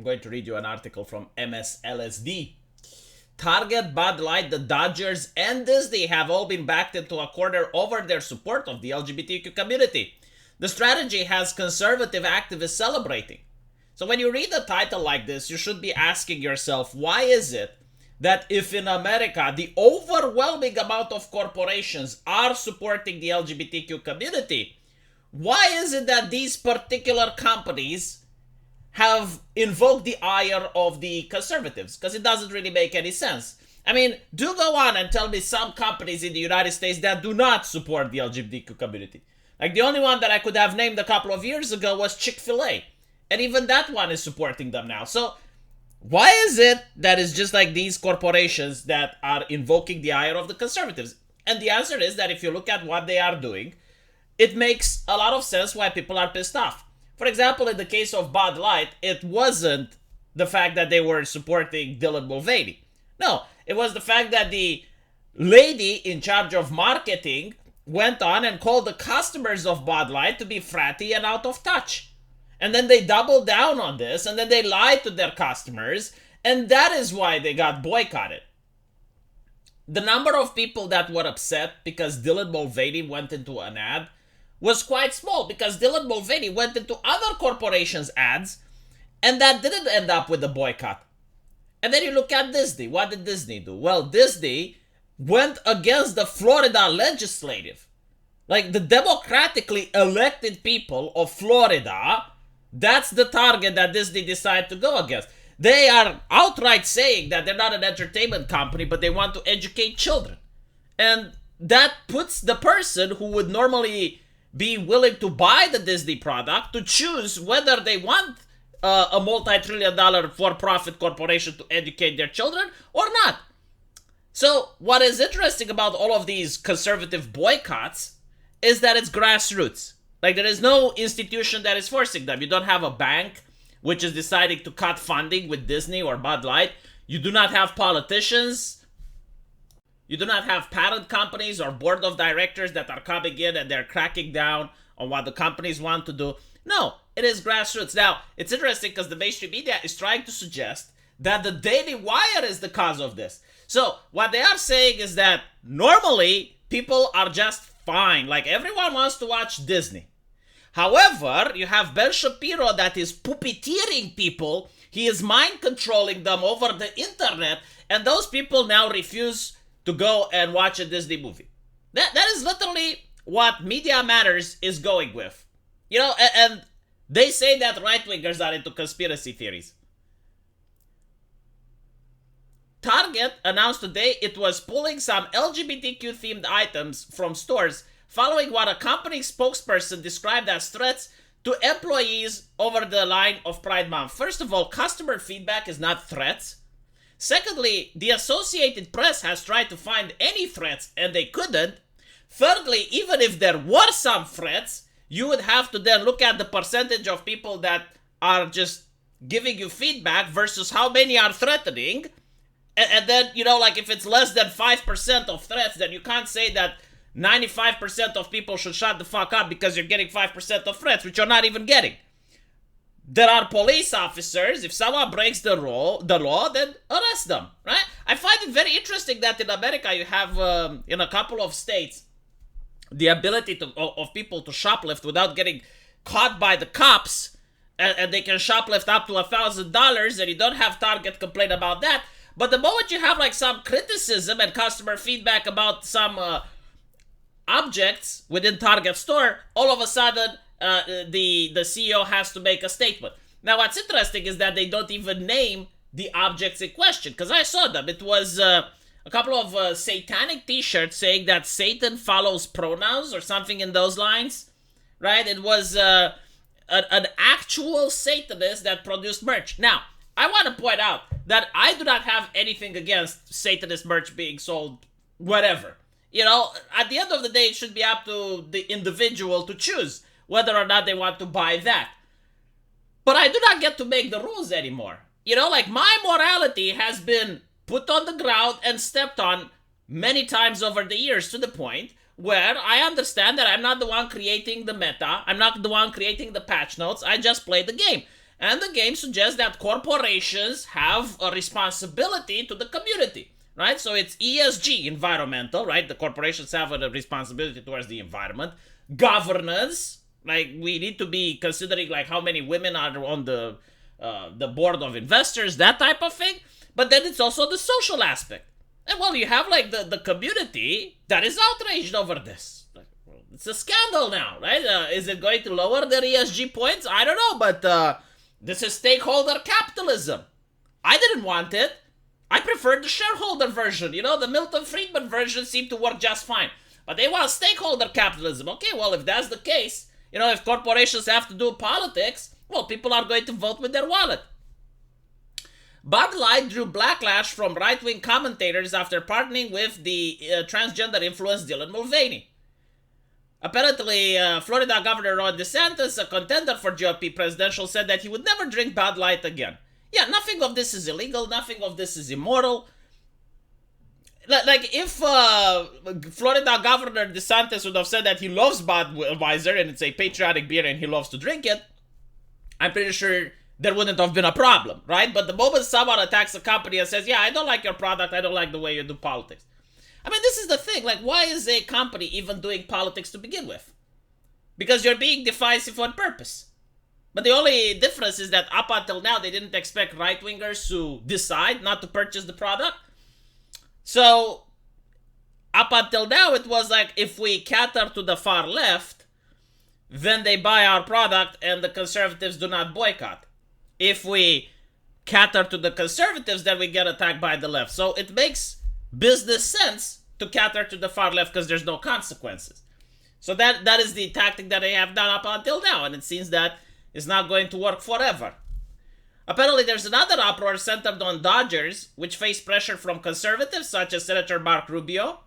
I'm going to read you an article from MSLSD. Target, Bud Light, the Dodgers, and Disney have all been backed into a corner over their support of the LGBTQ community. The strategy has conservative activists celebrating. So when you read a title like this, you should be asking yourself, why is it that if in America the overwhelming amount of corporations are supporting the LGBTQ community, why is it that these particular companies have invoked the ire of the conservatives? Because it doesn't really make any sense. I mean, do go on and tell me some companies in the United States that do not support the LGBTQ community. Like the only one that I could have named a couple of years ago was Chick-fil-A. And even that one is supporting them now. So why is it that it's just like these corporations that are invoking the ire of the conservatives? And the answer is that if you look at what they are doing, it makes a lot of sense why people are pissed off. For example, in the case of Bud Light, it wasn't the fact that they were supporting Dylan Mulvaney. No, it was the fact that the lady in charge of marketing went on and called the customers of Bud Light to be fratty and out of touch. And then they doubled down on this, and then they lied to their customers, and that is why they got boycotted. The number of people that were upset because Dylan Mulvaney went into an ad was quite small, because Dylan Mulvaney went into other corporations' ads, and that didn't end up with a boycott. And then you look at Disney. What did Disney do? Well, Disney went against the Florida legislative. Like the democratically elected people of Florida, that's the target that Disney decided to go against. They are outright saying that they're not an entertainment company, but they want to educate children. And that puts the person who would normally be willing to buy the Disney product to choose whether they want a multi-trillion-dollar for-profit corporation to educate their children or not. So what is interesting about all of these conservative boycotts is that it's grassroots. Like, there is no institution that is forcing them. You don't have a bank which is deciding to cut funding with Disney or Bud Light. You do not have politicians. You do not have parent companies or board of directors that are coming in and they're cracking down on what the companies want to do. No, it is grassroots. Now, it's interesting because the mainstream media is trying to suggest that the Daily Wire is the cause of this. So what they are saying is that normally people are just fine. Like, everyone wants to watch Disney. However, you have Ben Shapiro that is puppeteering people. He is mind controlling them over the internet, and those people now refuse to go and watch a Disney movie. That is literally what Media Matters is going with. You know, and they say that right-wingers are into conspiracy theories. Target announced today it was pulling some LGBTQ-themed items from stores following what a company spokesperson described as threats to employees over the line of Pride Month. First of all, customer feedback is not threats. Secondly, the Associated Press has tried to find any threats and they couldn't. Thirdly, even if there were some threats, you would have to then look at the percentage of people that are just giving you feedback versus how many are threatening. And then, you know, like if it's less than 5% of threats, then you can't say that 95% of people should shut the fuck up because you're getting 5% of threats, which you're not even getting. There are police officers. If someone breaks the law, then arrest them, right? I find it very interesting that in America you have, in a couple of states, the ability of people to shoplift without getting caught by the cops, and they can shoplift up to $1,000, and you don't have Target complain about that. But the moment you have like some criticism and customer feedback about some objects within Target store, all of a sudden the CEO has to make a statement. Now what's interesting is that they don't even name the objects in question, because I saw them. It was a couple of satanic t-shirts saying that Satan follows pronouns or something in those lines, right? It was an actual Satanist that produced merch. Now, I want to point out that I do not have anything against Satanist merch being sold, whatever. You know, at the end of the day, it should be up to the individual to choose whether or not they want to buy that. But I do not get to make the rules anymore. You know, like, my morality has been put on the ground and stepped on many times over the years, to the point where I understand that I'm not the one creating the meta. I'm not the one creating the patch notes. I just play the game. And the game suggests that corporations have a responsibility to the community, right? So it's ESG, environmental, right? The corporations have a responsibility towards the environment. Governance, like we need to be considering like how many women are on the board of investors, that type of thing. But then it's also the social aspect. And well, you have like the community that is outraged over this. It's a scandal now, right? Is it going to lower their ESG points? I don't know, but this is stakeholder capitalism. I didn't want it. I preferred the shareholder version. You know, the Milton Friedman version seemed to work just fine. But they want stakeholder capitalism. Okay, well, if that's the case, you know, if corporations have to do politics, well, people are going to vote with their wallet. Bud Light drew backlash from right-wing commentators after partnering with the transgender influence Dylan Mulvaney. Apparently, Florida Governor Ron DeSantis, a contender for GOP presidential, said that he would never drink Bud Light again. Yeah, nothing of this is illegal, nothing of this is immoral. Like, if Florida Governor DeSantis would have said that he loves Budweiser and it's a patriotic beer and he loves to drink it, I'm pretty sure there wouldn't have been a problem, right? But the moment someone attacks a company and says, yeah, I don't like your product, I don't like the way you do politics. I mean, this is the thing. Like, why is a company even doing politics to begin with? Because you're being divisive on purpose. But the only difference is that up until now, they didn't expect right-wingers to decide not to purchase the product. So, up until now, it was like, if we cater to the far left, then they buy our product and the conservatives do not boycott. If we cater to the conservatives, then we get attacked by the left. So it makes business sense to cater to the far left because there's no consequences. So that is the tactic that they have done up until now, and it seems that is not going to work forever. Apparently, there's another uproar centered on Dodgers, which face pressure from conservatives such as Senator Mark Rubio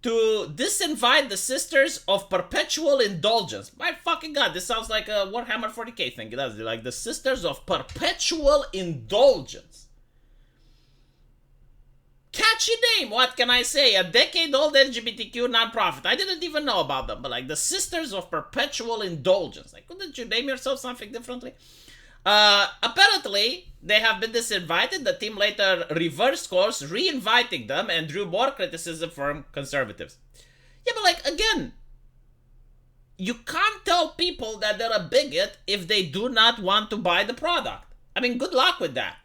to disinvite the Sisters of Perpetual Indulgence. My fucking god, this sounds like a Warhammer 40k thing, doesn't it? Like the Sisters of Perpetual Indulgence. Catchy name, what can I say? A decade-old LGBTQ nonprofit. I didn't even know about them, but like the Sisters of Perpetual Indulgence. Like, couldn't you name yourself something differently? Apparently, they have been disinvited. The team later reversed course, re-inviting them, and drew more criticism from conservatives. Yeah, but like, again, you can't tell people that they're a bigot if they do not want to buy the product. I mean, good luck with that.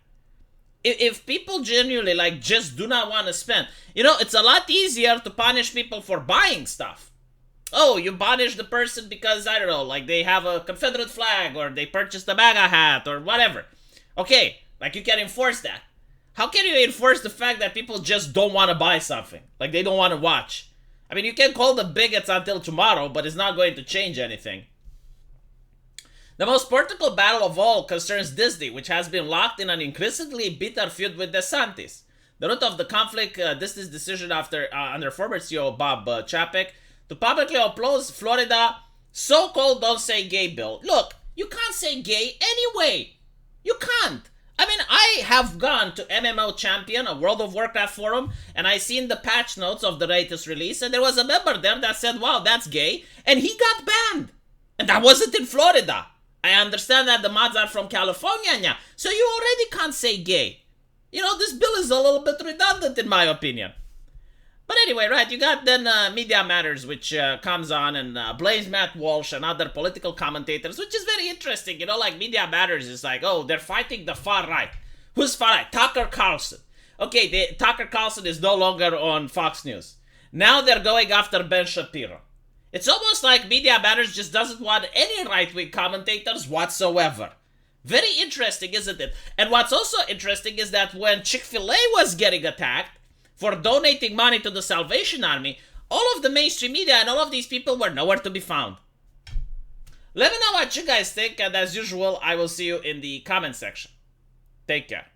If people genuinely, like, just do not want to spend, you know, it's a lot easier to punish people for buying stuff. Oh, you punish the person because, I don't know, like they have a Confederate flag or they purchased a MAGA hat or whatever. Okay, like you can enforce that. How can you enforce the fact that people just don't want to buy something? Like they don't want to watch? I mean, you can call them bigots until tomorrow, but it's not going to change anything. The most political battle of all concerns Disney, which has been locked in an increasingly bitter feud with DeSantis. The root of the conflict, Disney's decision under former CEO Bob Chapek, to publicly oppose Florida so-called Don't Say Gay bill. Look, you can't say gay anyway. You can't. I mean, I have gone to MMO Champion, a World of Warcraft forum, and I seen the patch notes of the latest release, and there was a member there that said, wow, that's gay, and he got banned. And that wasn't in Florida. I understand that the mods are from California, so you already can't say gay. You know, this bill is a little bit redundant in my opinion. But anyway, right, you got then Media Matters, which comes on and blames Matt Walsh and other political commentators, which is very interesting. You know, like Media Matters is like, oh, they're fighting the far right. Who's far right? Tucker Carlson. Okay, Tucker Carlson is no longer on Fox News. Now they're going after Ben Shapiro. It's almost like Media Matters just doesn't want any right-wing commentators whatsoever. Very interesting, isn't it? And what's also interesting is that when Chick-fil-A was getting attacked for donating money to the Salvation Army, all of the mainstream media and all of these people were nowhere to be found. Let me know what you guys think, and as usual, I will see you in the comment section. Take care.